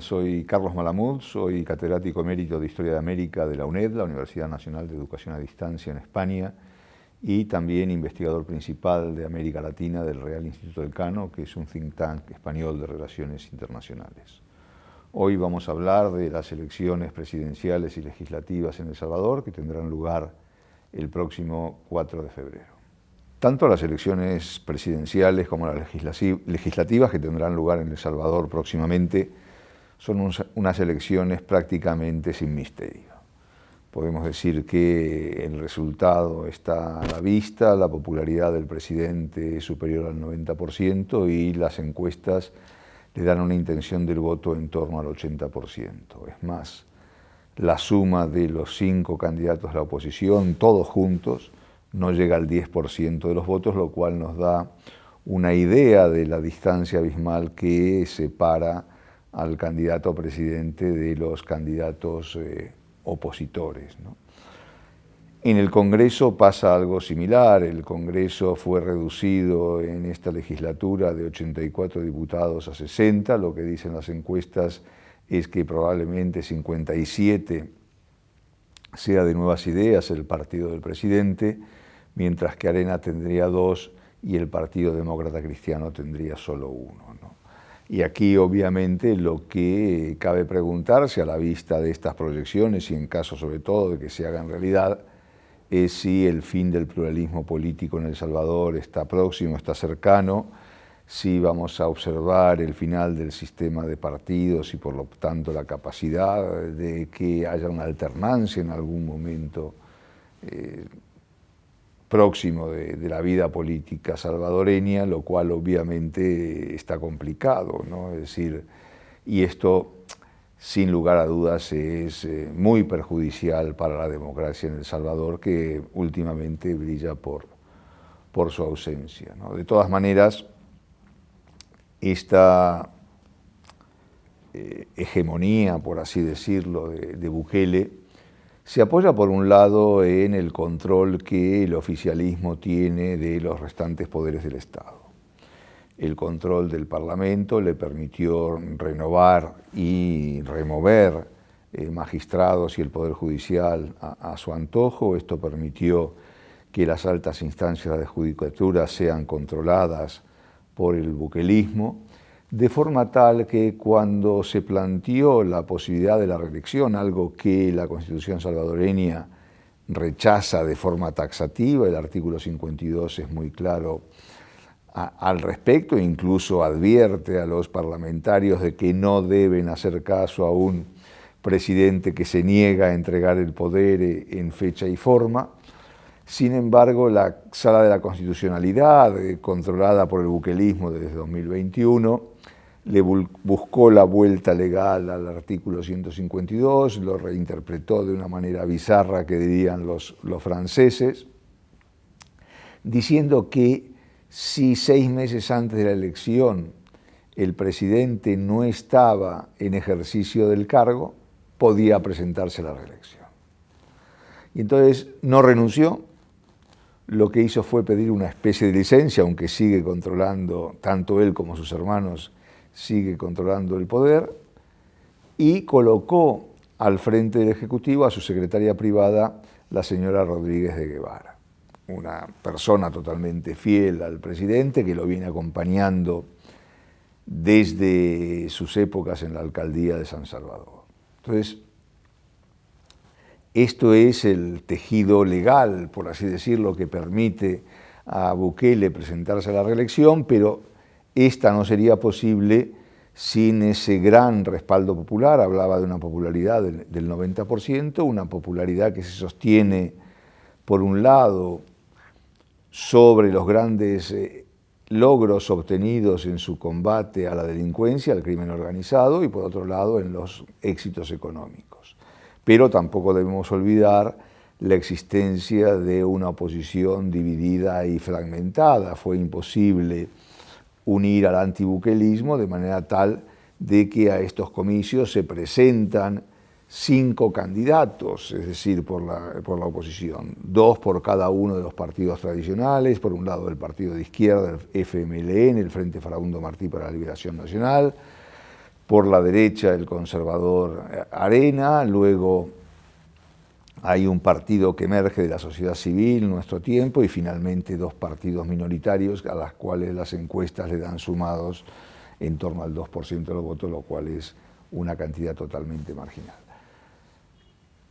soy Carlos Malamud, soy catedrático emérito de Historia de América de la UNED, la Universidad Nacional de Educación a Distancia en España, y también investigador principal de América Latina del Real Instituto Elcano, que es un think tank español de relaciones internacionales. Hoy vamos a hablar de las elecciones presidenciales y legislativas en El Salvador, que tendrán lugar el próximo 4 de febrero. Tanto las elecciones presidenciales como las legislativas que tendrán lugar en El Salvador próximamente son unas elecciones prácticamente sin misterio. Podemos decir que el resultado está a la vista, la popularidad del presidente es superior al 90% y las encuestas le dan una intención del voto en torno al 80%. Es más, la suma de los 5 candidatos de la oposición, todos juntos, no llega al 10% de los votos, lo cual nos da una idea de la distancia abismal que separa al candidato a presidente de los candidatos opositores, ¿no? En el Congreso pasa algo similar. El Congreso fue reducido en esta legislatura de 84 diputados a 60. Lo que dicen las encuestas es que probablemente 57 sea de Nuevas Ideas, el partido del presidente, mientras que Arena tendría 2 y el Partido Demócrata Cristiano tendría solo 1, ¿no? Y aquí obviamente lo que cabe preguntarse a la vista de estas proyecciones y en caso sobre todo de que se hagan realidad es si el fin del pluralismo político en El Salvador está próximo, está cercano, si vamos a observar el final del sistema de partidos y por lo tanto la capacidad de que haya una alternancia en algún momento próximo de la vida política salvadoreña, lo cual obviamente está complicado, ¿no? Es decir, y esto sin lugar a dudas es muy perjudicial para la democracia en El Salvador, que últimamente brilla por su ausencia, ¿no? De todas maneras, esta hegemonía, por así decirlo, de Bukele, se apoya por un lado en el control que el oficialismo tiene de los restantes poderes del Estado. El control del Parlamento le permitió renovar y remover magistrados y el Poder Judicial a su antojo. Esto permitió que las altas instancias de judicatura sean controladas por el bukelismo, de forma tal que cuando se planteó la posibilidad de la reelección, algo que la Constitución salvadoreña rechaza de forma taxativa, el artículo 52 es muy claro al respecto, incluso advierte a los parlamentarios de que no deben hacer caso a un presidente que se niega a entregar el poder en fecha y forma. Sin embargo, la Sala de la Constitucionalidad, controlada por el bukelismo desde 2021, le buscó la vuelta legal al artículo 152, lo reinterpretó de una manera bizarra que dirían los franceses, diciendo que si 6 meses antes de la elección el presidente no estaba en ejercicio del cargo, podía presentarse a la reelección. Y entonces no renunció, lo que hizo fue pedir una especie de licencia, aunque sigue controlando, tanto él como sus hermanos, sigue controlando el poder, y colocó al frente del Ejecutivo a su secretaria privada, la señora Rodríguez de Guevara, una persona totalmente fiel al presidente que lo viene acompañando desde sus épocas en la alcaldía de San Salvador. Entonces, esto es el tejido legal, por así decirlo, que permite a Bukele presentarse a la reelección, pero esta no sería posible sin ese gran respaldo popular. Hablaba de una popularidad del 90%, una popularidad que se sostiene, por un lado, sobre los grandes logros obtenidos en su combate a la delincuencia, al crimen organizado, y por otro lado, en los éxitos económicos. Pero tampoco debemos olvidar la existencia de una oposición dividida y fragmentada. Fue imposible unir al antibukelismo de manera tal de que a estos comicios se presentan 5 candidatos, es decir, por la oposición, 2 por cada uno de los partidos tradicionales, por un lado el partido de izquierda, el FMLN, el Frente Farabundo Martí para la Liberación Nacional, por la derecha el conservador Arena, luego hay un partido que emerge de la sociedad civil, Nuestro Tiempo, y finalmente dos partidos minoritarios a las cuales las encuestas le dan sumados en torno al 2% de los votos, lo cual es una cantidad totalmente marginal.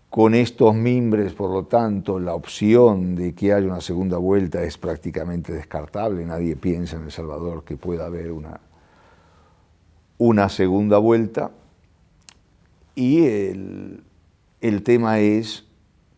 Con estos mimbres, por lo tanto, la opción de que haya una segunda vuelta es prácticamente descartable. Nadie piensa en El Salvador que pueda haber una segunda vuelta. Y el tema es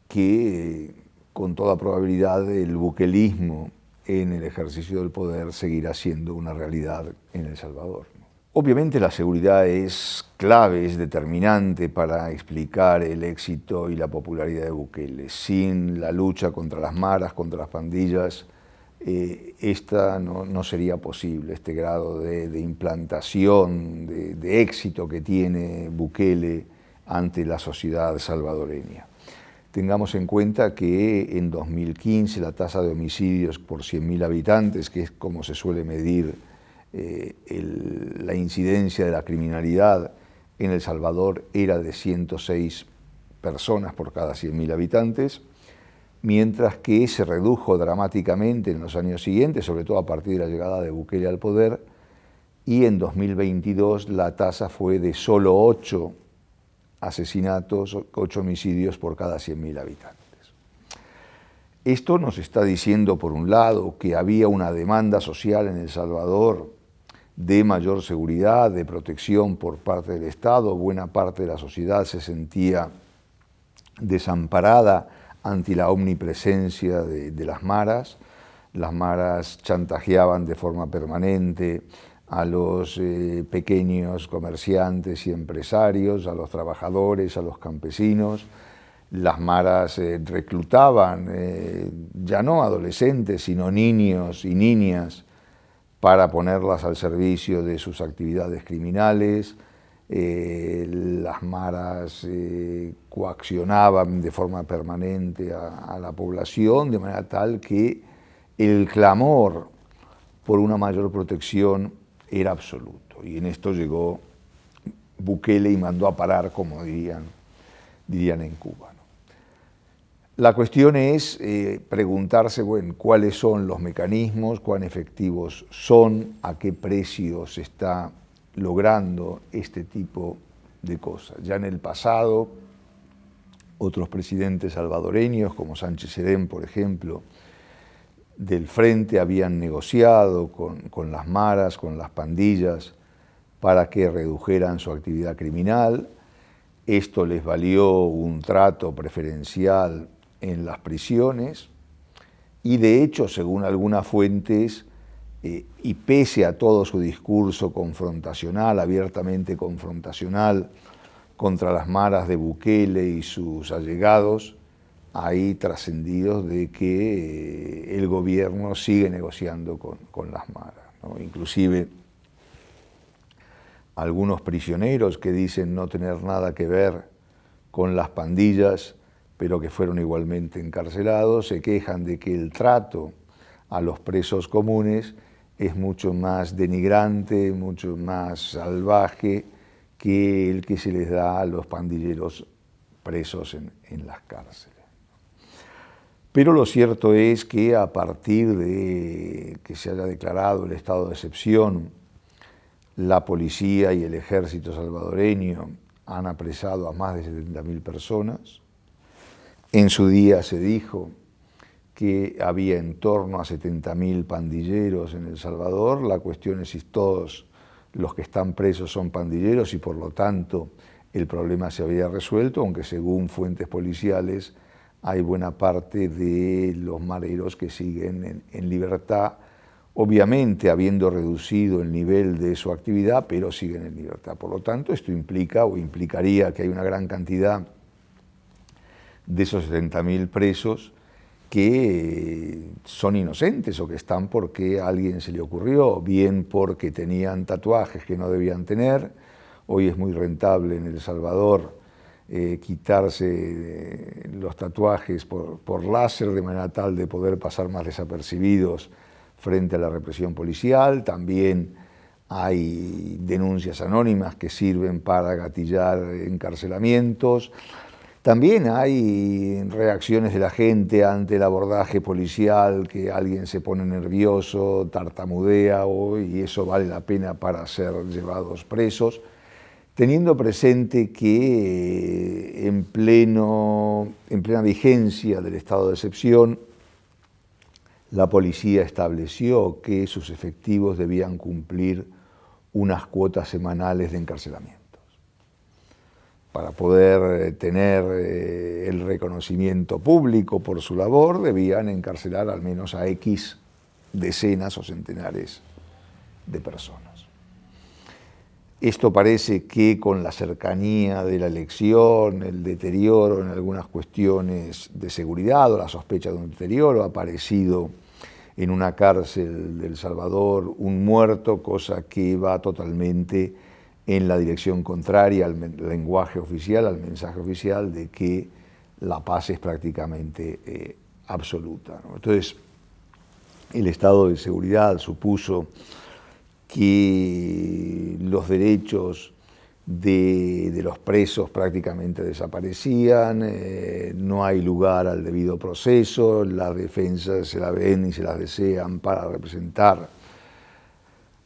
que, con toda probabilidad, el bukelismo en el ejercicio del poder seguirá siendo una realidad en El Salvador. Obviamente la seguridad es clave, es determinante para explicar el éxito y la popularidad de Bukele. Sin la lucha contra las maras, contra las pandillas, esta no sería posible, este grado de implantación, de éxito que tiene Bukele ante la sociedad salvadoreña. Tengamos en cuenta que en 2015 la tasa de homicidios por 100.000 habitantes, que es como se suele medir la incidencia de la criminalidad en El Salvador, era de 106 personas por cada 100.000 habitantes, mientras que se redujo dramáticamente en los años siguientes, sobre todo a partir de la llegada de Bukele al poder, y en 2022 la tasa fue de solo 8 asesinatos, 8 homicidios por cada 100.000 habitantes. Esto nos está diciendo, por un lado, que había una demanda social en El Salvador de mayor seguridad, de protección por parte del Estado. Buena parte de la sociedad se sentía desamparada ante la omnipresencia de las maras. Las maras chantajeaban de forma permanente a los pequeños comerciantes y empresarios, a los trabajadores, a los campesinos. Las maras reclutaban ya no adolescentes, sino niños y niñas para ponerlas al servicio de sus actividades criminales. Las maras coaccionaban de forma permanente a la población, de manera tal que el clamor por una mayor protección era absoluto. Y en esto llegó Bukele y mandó a parar, como dirían en Cuba. La cuestión es preguntarse, bueno, cuáles son los mecanismos, cuán efectivos son, a qué precio se está logrando este tipo de cosas. Ya en el pasado, otros presidentes salvadoreños, como Sánchez Serén, por ejemplo, del Frente, habían negociado con las maras, con las pandillas, para que redujeran su actividad criminal. Esto les valió un trato preferencial en las prisiones y, de hecho, según algunas fuentes, y pese a todo su discurso confrontacional, abiertamente confrontacional contra las maras de Bukele y sus allegados, hay trascendidos de que el gobierno sigue negociando con las maras, ¿no? Inclusive algunos prisioneros que dicen no tener nada que ver con las pandillas, pero que fueron igualmente encarcelados, se quejan de que el trato a los presos comunes es mucho más denigrante, mucho más salvaje que el que se les da a los pandilleros presos en las cárceles. Pero lo cierto es que a partir de que se haya declarado el estado de excepción, la policía y el ejército salvadoreño han apresado a más de 70.000 personas. En su día se dijo que había en torno a 70.000 pandilleros en El Salvador. La cuestión es si todos los que están presos son pandilleros y por lo tanto el problema se había resuelto, aunque según fuentes policiales hay buena parte de los mareros que siguen en libertad, obviamente habiendo reducido el nivel de su actividad, pero siguen en libertad. Por lo tanto, esto implica o implicaría que hay una gran cantidad de esos 70.000 presos que son inocentes o que están porque a alguien se le ocurrió, bien porque tenían tatuajes que no debían tener. Hoy es muy rentable en El Salvador quitarse los tatuajes por láser de manera tal de poder pasar más desapercibidos frente a la represión policial. También hay denuncias anónimas que sirven para gatillar encarcelamientos. También hay reacciones de la gente ante el abordaje policial, que alguien se pone nervioso, tartamudea y eso vale la pena para ser llevados presos, teniendo presente que en plena vigencia del estado de excepción, la policía estableció que sus efectivos debían cumplir unas cuotas semanales de encarcelamientos. Para poder tener el reconocimiento público por su labor, debían encarcelar al menos a X decenas o centenares de personas. Esto parece que con la cercanía de la elección, el deterioro en algunas cuestiones de seguridad o la sospecha de un deterioro, ha aparecido en una cárcel de El Salvador un muerto, cosa que va totalmente en la dirección contraria al lenguaje oficial, al mensaje oficial de que la paz es prácticamente absoluta, ¿no? Entonces, el estado de seguridad supuso que los derechos de los presos prácticamente desaparecían, no hay lugar al debido proceso, las defensas se la ven y se las desean para representar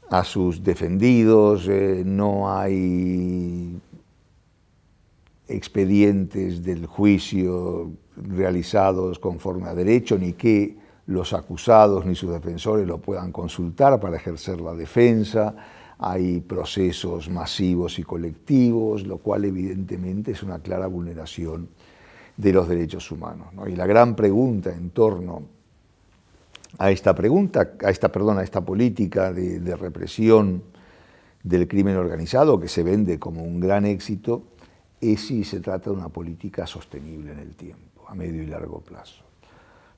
a sus defendidos, no hay expedientes del juicio realizados conforme a derecho, ni que los acusados ni sus defensores lo puedan consultar para ejercer la defensa. Hay procesos masivos y colectivos, lo cual evidentemente es una clara vulneración de los derechos humanos, ¿no? Y la gran pregunta en torno a esta política de represión del crimen organizado, que se vende como un gran éxito, es si se trata de una política sostenible en el tiempo, a medio y largo plazo.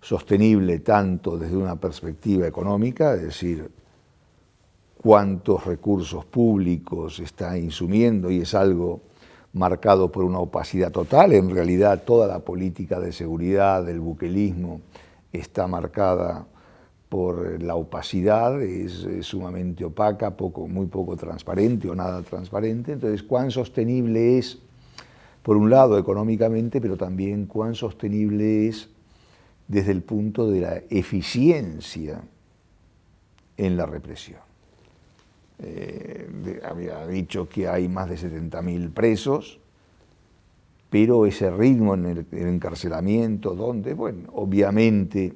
Sostenible tanto desde una perspectiva económica, es decir, cuántos recursos públicos está insumiendo, y es algo marcado por una opacidad total. En realidad toda la política de seguridad del buquelismo está marcada por la opacidad, es sumamente opaca, muy poco transparente o nada transparente. Entonces, cuán sostenible es, por un lado, económicamente, pero también cuán sostenible es desde el punto de la eficiencia en la represión. Había dicho que hay más de 70.000 presos, pero ese ritmo en el encarcelamiento, donde, bueno, obviamente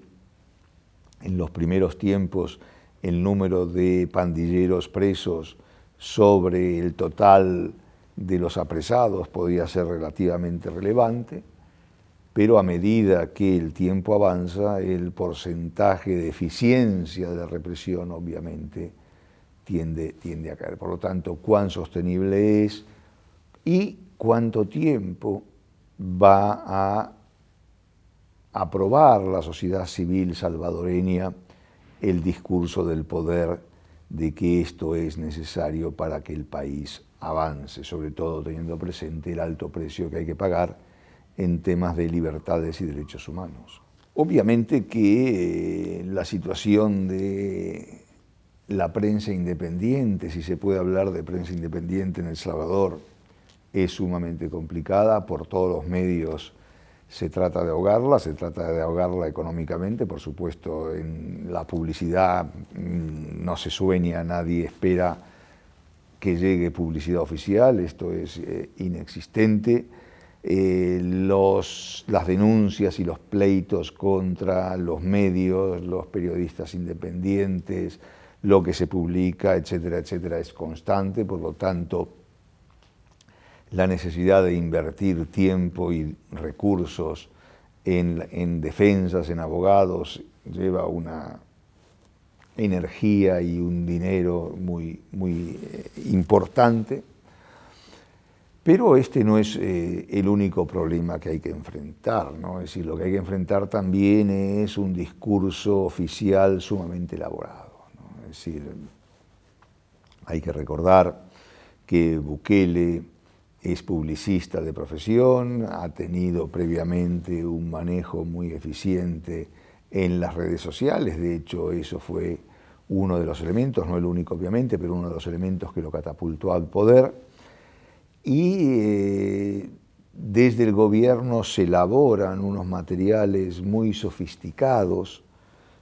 en los primeros tiempos el número de pandilleros presos sobre el total de los apresados podía ser relativamente relevante, pero a medida que el tiempo avanza, el porcentaje de eficiencia de la represión obviamente tiende a caer. Por lo tanto, cuán sostenible es y cuánto tiempo va a aprobar la sociedad civil salvadoreña el discurso del poder de que esto es necesario para que el país avance, sobre todo teniendo presente el alto precio que hay que pagar en temas de libertades y derechos humanos. Obviamente que la situación de la prensa independiente, si se puede hablar de prensa independiente en El Salvador, es sumamente complicada. Por todos los medios se trata de ahogarla económicamente. Por supuesto, en la publicidad no se sueña, nadie espera que llegue publicidad oficial, esto es inexistente. Las denuncias y los pleitos contra los medios, los periodistas independientes, lo que se publica, etcétera, etcétera, es constante. Por lo tanto, la necesidad de invertir tiempo y recursos en defensas, en abogados, lleva una energía y un dinero muy importante. Pero este no es el único problema que hay que enfrentar, ¿no? Es decir, lo que hay que enfrentar también es un discurso oficial sumamente elaborado, ¿no? Es decir, hay que recordar que Bukele es publicista de profesión, ha tenido previamente un manejo muy eficiente en las redes sociales. De hecho, eso fue uno de los elementos, no el único obviamente, pero uno de los elementos que lo catapultó al poder. Y desde el gobierno se elaboran unos materiales muy sofisticados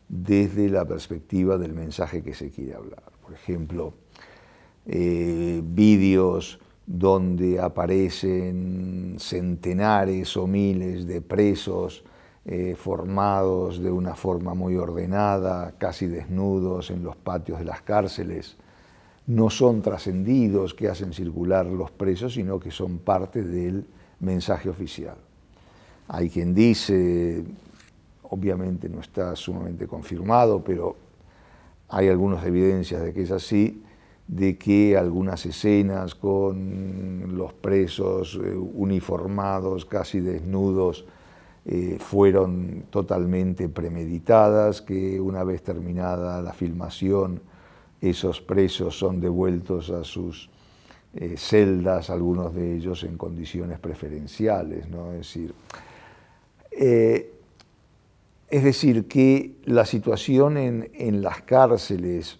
desde la perspectiva del mensaje que se quiere hablar. Por ejemplo, vídeos donde aparecen centenares o miles de presos formados de una forma muy ordenada, casi desnudos en los patios de las cárceles. No son trascendidos que hacen circular los presos, sino que son parte del mensaje oficial. Hay quien dice, obviamente no está sumamente confirmado, pero hay algunas evidencias de que es así, de que algunas escenas con los presos uniformados, casi desnudos, fueron totalmente premeditadas, que una vez terminada la filmación, esos presos son devueltos a sus celdas, algunos de ellos en condiciones preferenciales, ¿no? Es decir, que la situación en las cárceles,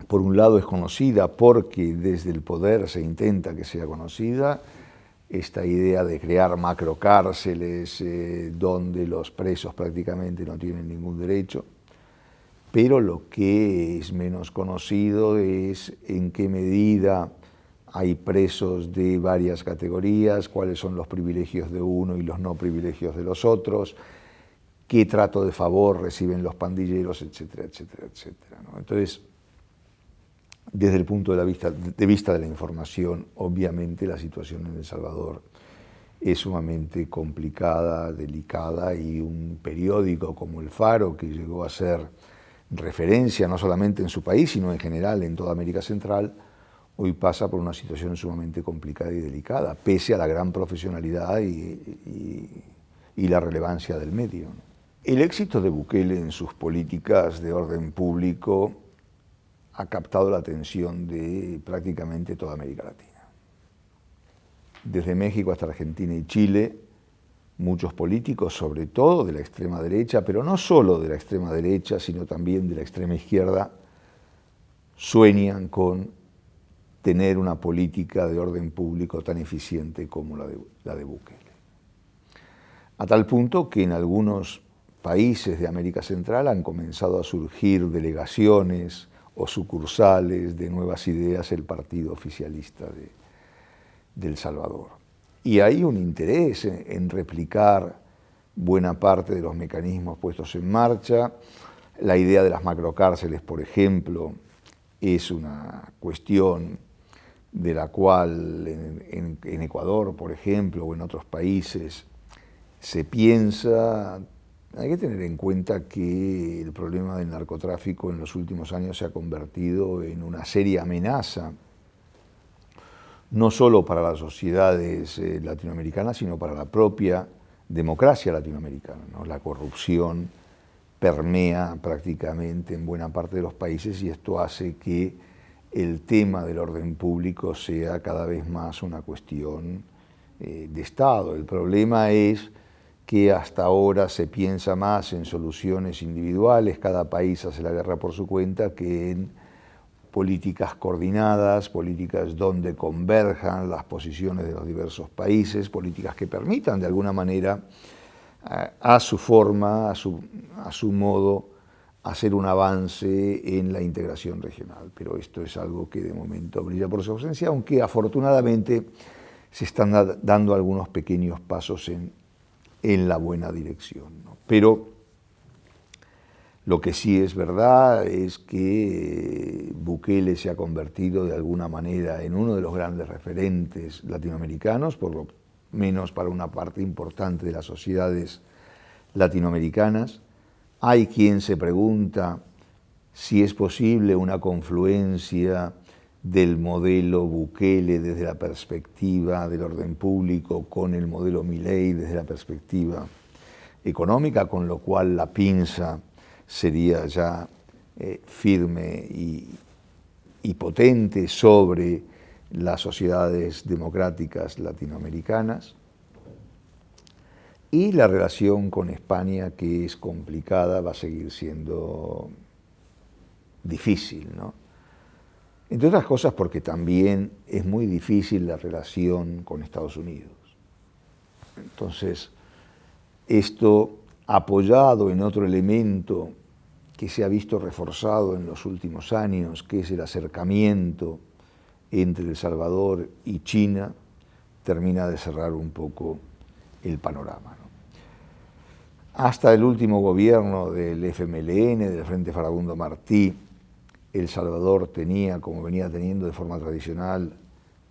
por un lado, es conocida porque desde el poder se intenta que sea conocida. Esta idea de crear macrocárceles donde los presos prácticamente no tienen ningún derecho, pero lo que es menos conocido es en qué medida hay presos de varias categorías, cuáles son los privilegios de uno y los no privilegios de los otros, qué trato de favor reciben los pandilleros, etcétera, etcétera, etcétera, ¿no? Entonces, desde el punto de vista de la información, obviamente la situación en El Salvador es sumamente complicada, delicada, y un periódico como El Faro, que llegó a ser referencia no solamente en su país, sino en general en toda América Central, hoy pasa por una situación sumamente complicada y delicada, pese a la gran profesionalidad y la relevancia del medio. El éxito de Bukele en sus políticas de orden público ha captado la atención de prácticamente toda América Latina. Desde México hasta Argentina y Chile, muchos políticos, sobre todo de la extrema derecha, pero no solo de la extrema derecha, sino también de la extrema izquierda, sueñan con tener una política de orden público tan eficiente como la de Bukele. A tal punto que en algunos países de América Central han comenzado a surgir delegaciones o sucursales de Nuevas Ideas, el partido oficialista de El Salvador. Y hay un interés en replicar buena parte de los mecanismos puestos en marcha. La idea de las macrocárceles, por ejemplo, es una cuestión de la cual en Ecuador, por ejemplo, o en otros países, se piensa. Hay que tener en cuenta que el problema del narcotráfico en los últimos años se ha convertido en una seria amenaza, no solo para las sociedades latinoamericanas, sino para la propia democracia latinoamericana, ¿no? La corrupción permea prácticamente en buena parte de los países y esto hace que el tema del orden público sea cada vez más una cuestión de Estado. El problema es que hasta ahora se piensa más en soluciones individuales, cada país hace la guerra por su cuenta, que en políticas coordinadas, políticas donde converjan las posiciones de los diversos países, políticas que permitan de alguna manera a su forma, a su modo, hacer un avance en la integración regional. Pero esto es algo que de momento brilla por su ausencia, aunque afortunadamente se están dando algunos pequeños pasos en la buena dirección, ¿no? Pero lo que sí es verdad es que Bukele se ha convertido de alguna manera en uno de los grandes referentes latinoamericanos, por lo menos para una parte importante de las sociedades latinoamericanas. Hay quien se pregunta si es posible una confluencia del modelo Bukele desde la perspectiva del orden público con el modelo Milei desde la perspectiva económica, con lo cual la pinza sería ya firme y potente sobre las sociedades democráticas latinoamericanas. Y la relación con España, que es complicada, va a seguir siendo difícil, ¿no? Entre otras cosas porque también es muy difícil la relación con Estados Unidos. Entonces, esto apoyado en otro elemento que se ha visto reforzado en los últimos años, que es el acercamiento entre El Salvador y China, termina de cerrar un poco el panorama, ¿no? Hasta el último gobierno del FMLN, del Frente Farabundo Martí, El Salvador tenía, como venía teniendo de forma tradicional,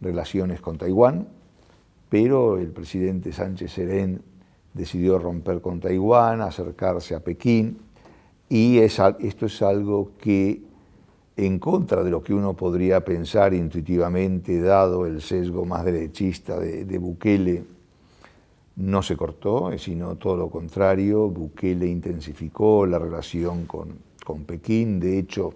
relaciones con Taiwán, pero el presidente Sánchez Serén decidió romper con Taiwán, acercarse a Pekín, y esto es algo que, en contra de lo que uno podría pensar intuitivamente, dado el sesgo más derechista de Bukele, no se cortó, sino todo lo contrario. Bukele intensificó la relación con Pekín. De hecho,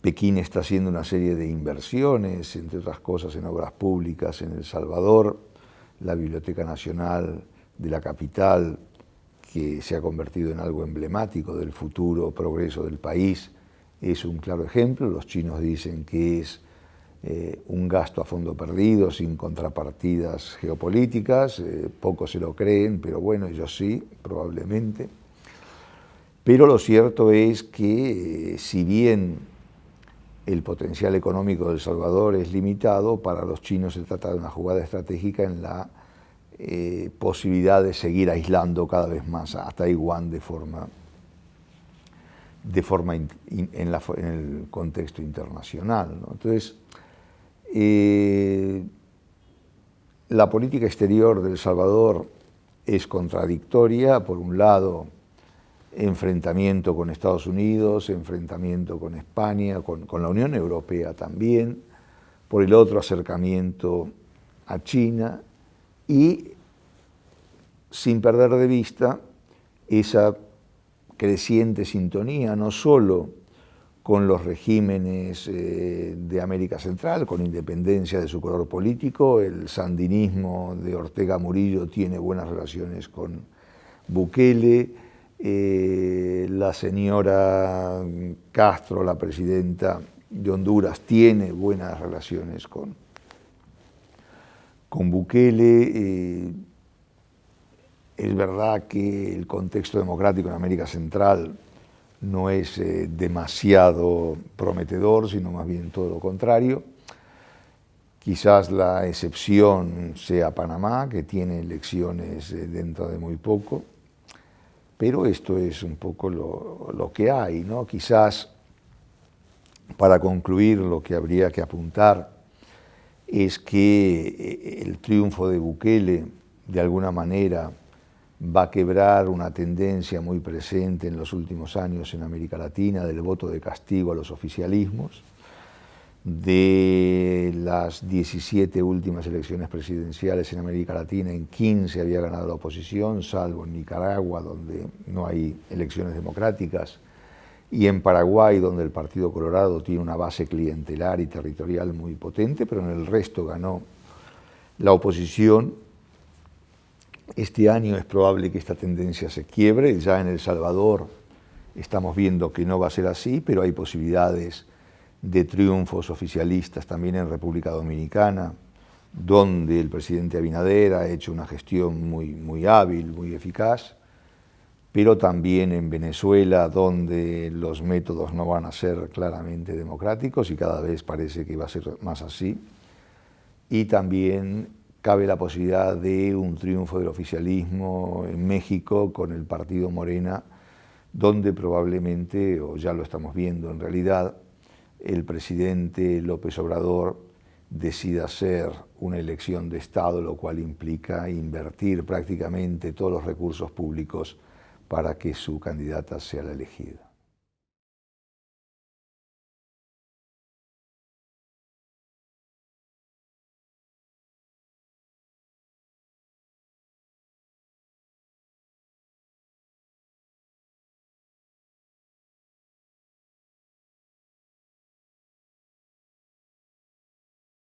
Pekín está haciendo una serie de inversiones, entre otras cosas en obras públicas en El Salvador. La Biblioteca Nacional de la capital, que se ha convertido en algo emblemático del futuro progreso del país, es un claro ejemplo. Los chinos dicen que es un gasto a fondo perdido, sin contrapartidas geopolíticas. Pocos se lo creen, pero bueno, ellos sí, probablemente. Pero lo cierto es que si bien el potencial económico de El Salvador es limitado, para los chinos se trata de una jugada estratégica en la posibilidad de seguir aislando cada vez más a Taiwán en el contexto internacional, ¿no? Entonces, la política exterior de El Salvador es contradictoria. Por un lado, enfrentamiento con Estados Unidos, enfrentamiento con España, con la Unión Europea también. Por el otro, acercamiento a China, y sin perder de vista esa creciente sintonía, no solo con los regímenes de América Central, con independencia de su color político. El sandinismo de Ortega Murillo tiene buenas relaciones con Bukele. La señora Castro, la presidenta de Honduras, tiene buenas relaciones con Bukele. Es verdad que el contexto democrático en América Central no es demasiado prometedor, sino más bien todo lo contrario. Quizás la excepción sea Panamá, que tiene elecciones dentro de muy poco, pero esto es un poco lo que hay, ¿no? Quizás, para concluir, lo que habría que apuntar es que el triunfo de Bukele, de alguna manera, va a quebrar una tendencia muy presente en los últimos años en América Latina del voto de castigo a los oficialismos. De las 17 últimas elecciones presidenciales en América Latina, en 15 había ganado la oposición, salvo en Nicaragua, donde no hay elecciones democráticas, y en Paraguay, donde el Partido Colorado tiene una base clientelar y territorial muy potente, pero en el resto ganó la oposición. Este año es probable que esta tendencia se quiebre. Ya en El Salvador estamos viendo que no va a ser así, pero hay posibilidades de triunfos oficialistas también en República Dominicana, donde el presidente Abinader ha hecho una gestión muy hábil, muy eficaz, pero también en Venezuela, donde los métodos no van a ser claramente democráticos y cada vez parece que va a ser más así. Y también cabe la posibilidad de un triunfo del oficialismo en México con el partido Morena, donde probablemente, o ya lo estamos viendo en realidad, el presidente López Obrador decida hacer una elección de Estado, lo cual implica invertir prácticamente todos los recursos públicos para que su candidata sea la elegida.